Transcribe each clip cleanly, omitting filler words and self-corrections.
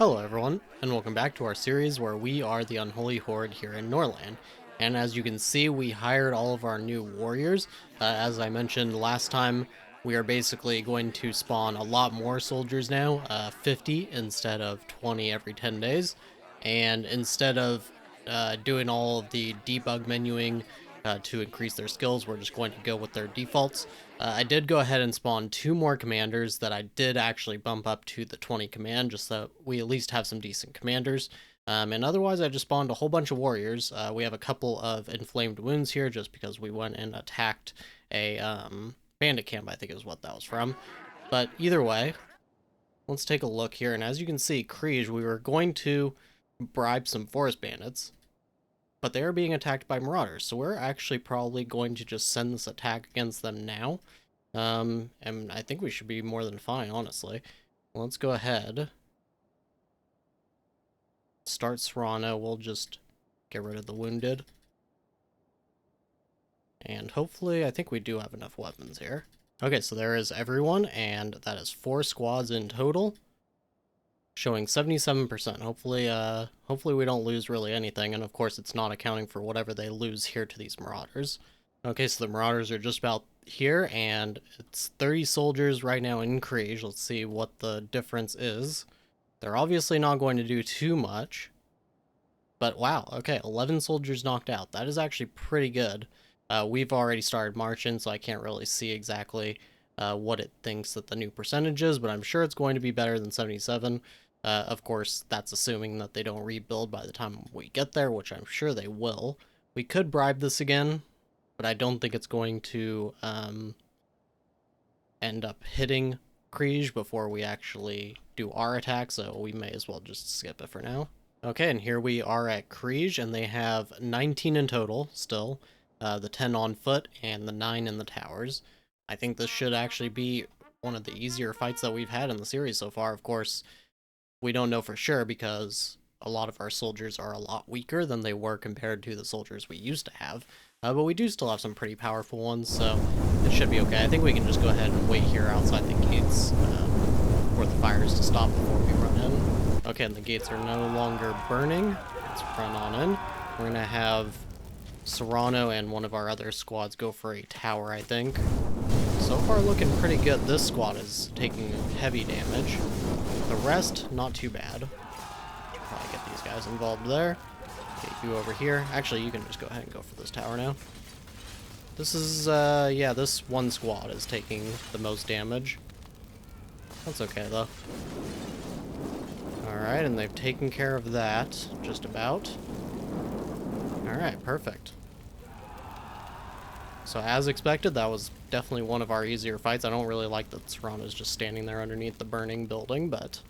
Hello everyone, and welcome back to our series where we are the Unholy Horde here in Norland. And as you can see, we hired all of our new warriors. As I mentioned last time, we are basically going to spawn a lot more soldiers now, 50 instead of 20 every 10 days. And instead of doing all of the debug menuing to increase their skills, we're just going to go with their defaults. I did go ahead and spawn 2 more commanders that I did actually bump up to the 20 command, just so we at least have some decent commanders. And otherwise, I just spawned a whole bunch of warriors. We have a couple of inflamed wounds here, just because we went and attacked a bandit camp, I think is what that was from. But either way, let's take a look here. And as you can see, Kriege, we were going to bribe some forest bandits, but they are being attacked by marauders, so we're actually probably going to just send this attack against them now. And I think we should be more than fine, honestly. Let's go ahead. Start Serrano, we'll just get rid of the wounded. And hopefully, I think we do have enough weapons here. Okay, so there is everyone, and that is 4 squads in total, showing 77%. Hopefully we don't lose really anything, and of course it's not accounting for whatever they lose here to these marauders. Okay, so the marauders are just about here, and it's 30 soldiers right now in Kriege. Let's see what the difference is. They're obviously not going to do too much, but wow, okay, 11 soldiers knocked out. That is actually pretty good. We've already started marching, so I can't really see exactly what it thinks that the new percentage is, but I'm sure it's going to be better than 77. Of course, that's assuming that they don't rebuild by the time we get there, which I'm sure they will. We could bribe this again, but I don't think it's going to end up hitting Kriege before we actually do our attack, so we may as well just skip it for now. Okay, and here we are at Kriege, and they have 19 in total still, the 10 on foot and the 9 in the towers. I think this should actually be one of the easier fights that we've had in the series so far. Of course, we don't know for sure because a lot of our soldiers are a lot weaker than they were compared to the soldiers we used to have. But we do still have some pretty powerful ones, so it should be okay. I think we can just go ahead and wait here outside the gates for the fires to stop before we run in. Okay, and the gates are no longer burning. Let's run on in. We're going to have Serrano and one of our other squads go for a tower, I think. So far looking pretty good. This squad is taking heavy damage. The rest, not too bad. Should probably get these guys involved there. Get you over here. Actually, you can just go ahead and go for this tower now. This is, yeah, this one squad is taking the most damage. That's okay, though. Alright, and they've taken care of that, just about. Alright, perfect. So as expected, that was definitely one of our easier fights. I don't really like that Serrano's just standing there underneath the burning building, but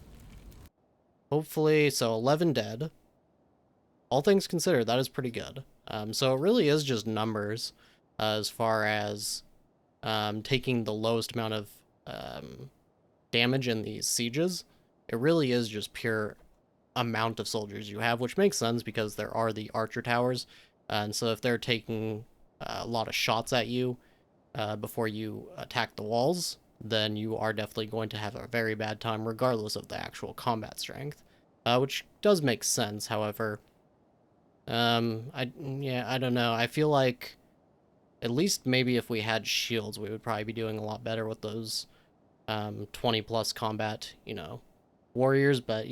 hopefully, so 11 dead. All things considered, that is pretty good. So it really is just numbers as far as taking the lowest amount of damage in these sieges. It really is just pure amount of soldiers you have, which makes sense because there are the archer towers. And so if they're taking a lot of shots at you before you attack the walls, then you are definitely going to have a very bad time regardless of the actual combat strength, which does make sense. However, I don't know. I feel like at least maybe if we had shields, we would probably be doing a lot better with those 20 plus combat, warriors, but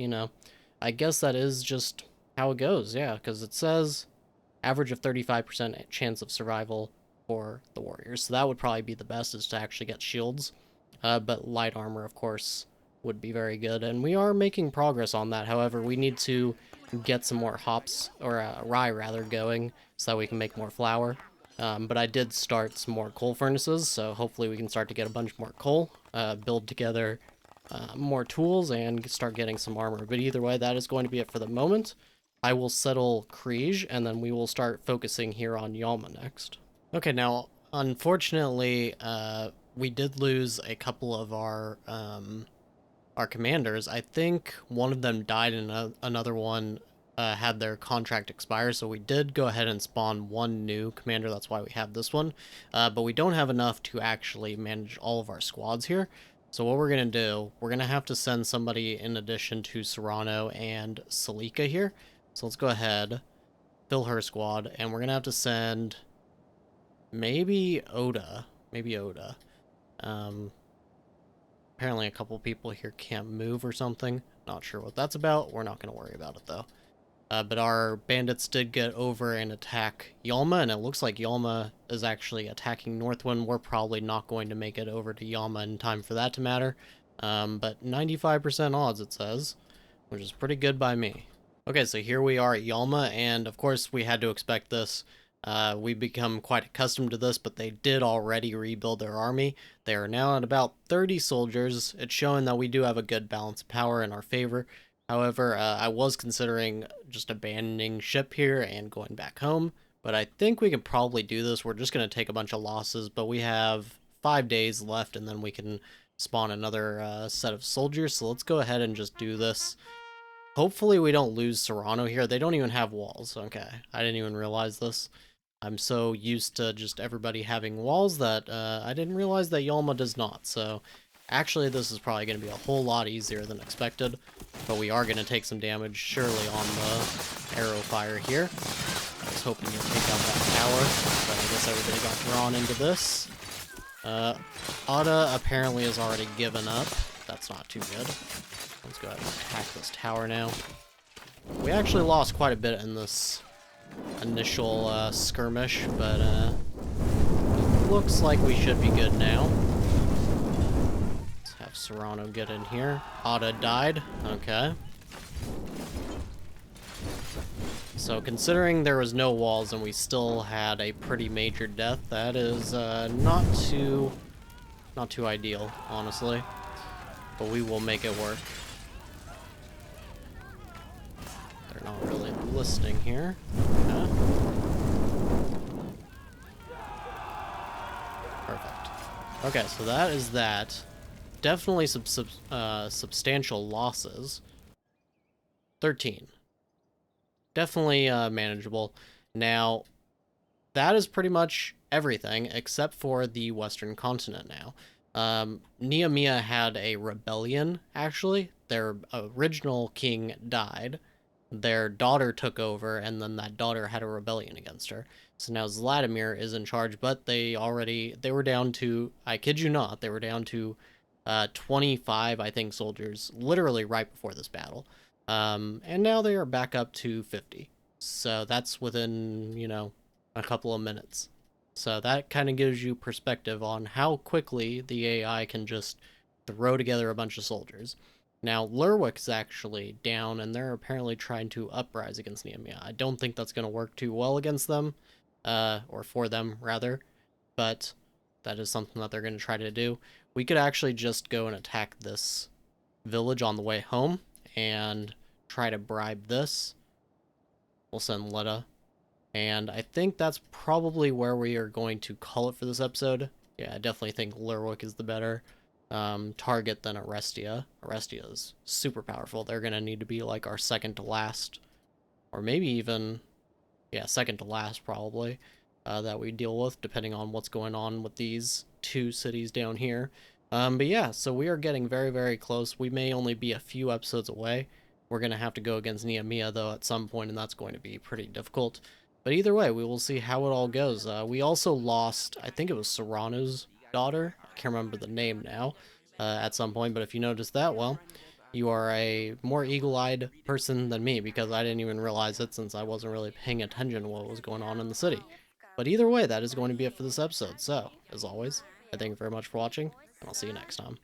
I guess that is just how it goes. Yeah, because it says average of 35% chance of survival for the warriors. So that would probably be the best, is to actually get shields. But light armor, of course, would be very good. And we are making progress on that. However, we need to get some more hops, or rye rather, going so that we can make more flour. But I did start some more coal furnaces, so hopefully we can start to get a bunch more coal, build together more tools, and start getting some armor. But either way, that is going to be it for the moment. I will settle Kriege, and then we will start focusing here on Yalma next. Okay, now, unfortunately, we did lose a couple of our commanders. I think one of them died and another one had their contract expire, so we did go ahead and spawn one new commander. That's why we have this one. But we don't have enough to actually manage all of our squads here. So what we're going to do, we're going to have to send somebody in addition to Serrano and Salika here. So let's go ahead, fill her squad, and we're going to have to send maybe Oda. Maybe Oda. Um, Apparently a couple people here can't move or something. Not sure what that's about. We're not going to worry about it, though. But our bandits did get over and attack Yalma, and it looks like Yalma is actually attacking Northwind. We're probably not going to make it over to Yalma in time for that to matter. But 95% odds, it says, which is pretty good by me. Okay, so here we are at Yalma, and of course we had to expect this. We've become quite accustomed to this, but they did already rebuild their army. They are now at about 30 soldiers. It's showing that we do have a good balance of power in our favor. However, I was considering just abandoning ship here and going back home, but I think we can probably do this. We're just going to take a bunch of losses, but we have 5 days left, and then we can spawn another set of soldiers, so let's go ahead and just do this. Hopefully we don't lose Serrano here. They don't even have walls. Okay, I didn't even realize this. I'm so used to just everybody having walls that I didn't realize that Yalma does not. So actually this is probably going to be a whole lot easier than expected. But we are going to take some damage surely on the arrow fire here. I was hoping to take out that tower, but I guess everybody got drawn into this. Ada apparently has already given up. That's not too good. Let's go ahead and attack this tower now. We actually lost quite a bit in this initial skirmish, but looks like we should be good now. Let's have Serrano get in here. Ada died. Okay. So considering there was no walls and we still had a pretty major death, that is not too ideal, honestly. But we will make it work. They're not really listening here. Okay. Perfect. Okay, so that is that. Definitely substantial losses. 13. Definitely manageable. Now, that is pretty much everything except for the Western continent now. Nehemiah had a rebellion, actually. Their original king died. Their daughter took over, and then that daughter had a rebellion against her. So now Vladimir is in charge, but they were down to, I kid you not, they were down to 25, I think, soldiers, literally right before this battle. And now they are back up to 50. So that's within, you know, a couple of minutes. So that kind of gives you perspective on how quickly the AI can just throw together a bunch of soldiers. Now, Lerwick's actually down, and they're apparently trying to uprise against Nehemiah. I don't think that's going to work too well against them, or for them, rather, but that is something that they're going to try to do. We could actually just go and attack this village on the way home, and try to bribe this. We'll send Letta. And I think that's probably where we are going to call it for this episode. Yeah, I definitely think Lerwick is the better target than Arestia. Arestia is super powerful. They're going to need to be like our second to last. Or maybe even, yeah, second to last probably. That we deal with, depending on what's going on with these two cities down here. But yeah, so we are getting very, very close. We may only be a few episodes away. We're going to have to go against Nehemiah, though, at some point, and that's going to be pretty difficult. But either way, we will see how it all goes. We also lost, I think it was Serrano's daughter. I can't remember the name now at some point, but if you noticed that, well, you are a more eagle-eyed person than me, because I didn't even realize it since I wasn't really paying attention to what was going on in the city. But either way, that is going to be it for this episode. So, as always, I thank you very much for watching, and I'll see you next time.